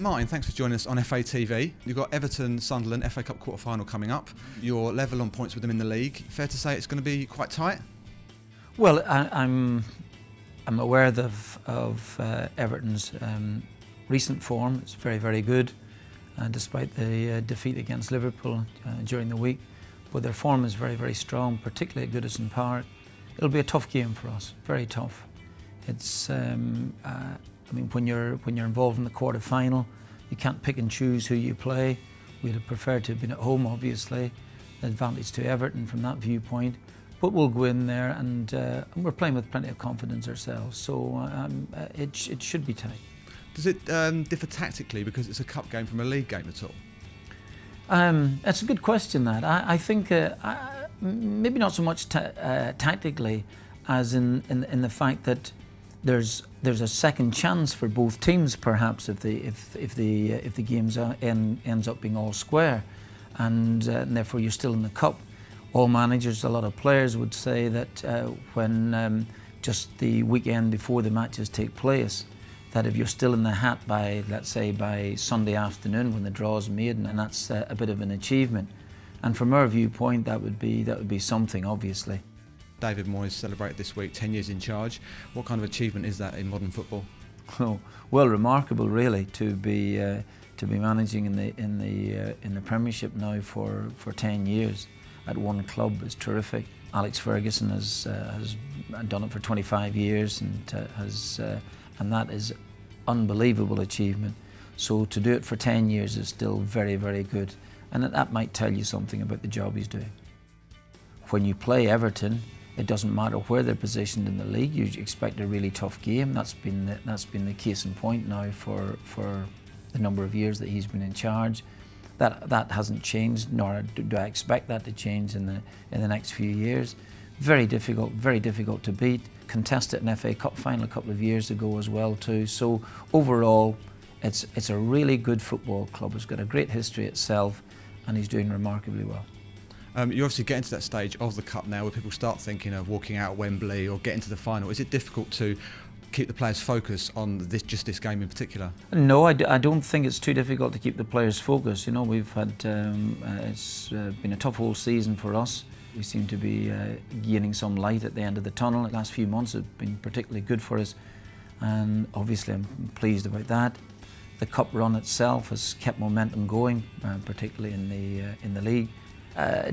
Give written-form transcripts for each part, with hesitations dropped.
Martin, thanks for joining us on FATV. You've got Everton, Sunderland, FA Cup quarter-final coming up. You're level on points with them in the league. Fair to say it's going to be quite tight? Well, I'm aware of Everton's recent form. It's very, very good, despite the defeat against Liverpool during the week. But their form is very, very strong, particularly at Goodison Park. It'll be a tough game for us, very tough. It's, I mean, when you're involved in the quarter-final, you can't pick and choose who you play. We'd have preferred to have been at home, obviously. Advantage to Everton from that viewpoint. But we'll go in there and we're playing with plenty of confidence ourselves, so it should be tight. Does it differ tactically because it's a cup game from a league game at all? That's a good question, that. I think maybe not so much tactically as in the fact that there's a second chance for both teams, perhaps, if the games ends up being all square, and therefore you're still in the cup. All managers, a lot of players would say that when just the weekend before the matches take place, that if you're still in the hat by, let's say, by Sunday afternoon when the draw is made, and that's a bit of an achievement. And from our viewpoint, that would be something, obviously. David Moyes celebrated this week 10 years in charge. What kind of achievement is that in modern football? Oh, well, remarkable, really, to be managing in the Premiership now for 10 years at one club is terrific. Alex Ferguson has done it for 25 years and that is unbelievable achievement. So to do it for 10 years is still very, very good, and that might tell you something about the job he's doing. When you play Everton, it doesn't matter where they're positioned in the league. You expect a really tough game. That's been the case in point now for the number of years that he's been in charge. That hasn't changed, nor do I expect that to change in the next few years. Very difficult to beat. Contested an FA Cup final a couple of years ago as well too. So overall, it's a really good football club. It's got a great history itself, and he's doing remarkably well. You're obviously getting to that stage of the cup now where people start thinking of walking out at Wembley or getting to the final. Is it difficult to keep the players focused on just this game in particular? No, I don't think it's too difficult to keep the players focused. You know, we've had it's been a tough whole season for us. We seem to be gaining some light at the end of the tunnel. The last few months have been particularly good for us, and obviously I'm pleased about that. The cup run itself has kept momentum going, particularly in the league.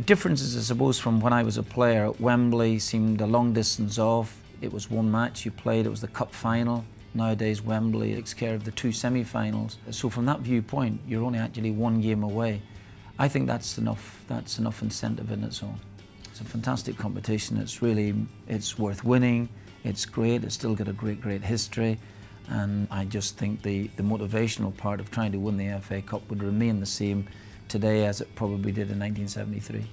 Differences, I suppose, from when I was a player at Wembley seemed a long distance off. It was one match you played, it was the cup final. Nowadays Wembley takes care of the two semi-finals. So from that viewpoint, you're only actually one game away. I think that's enough incentive in its own. It's a fantastic competition. It's worth winning. It's great. It's still got a great history. And I just think the motivational part of trying to win the FA Cup would remain the same today as it probably did in 1973.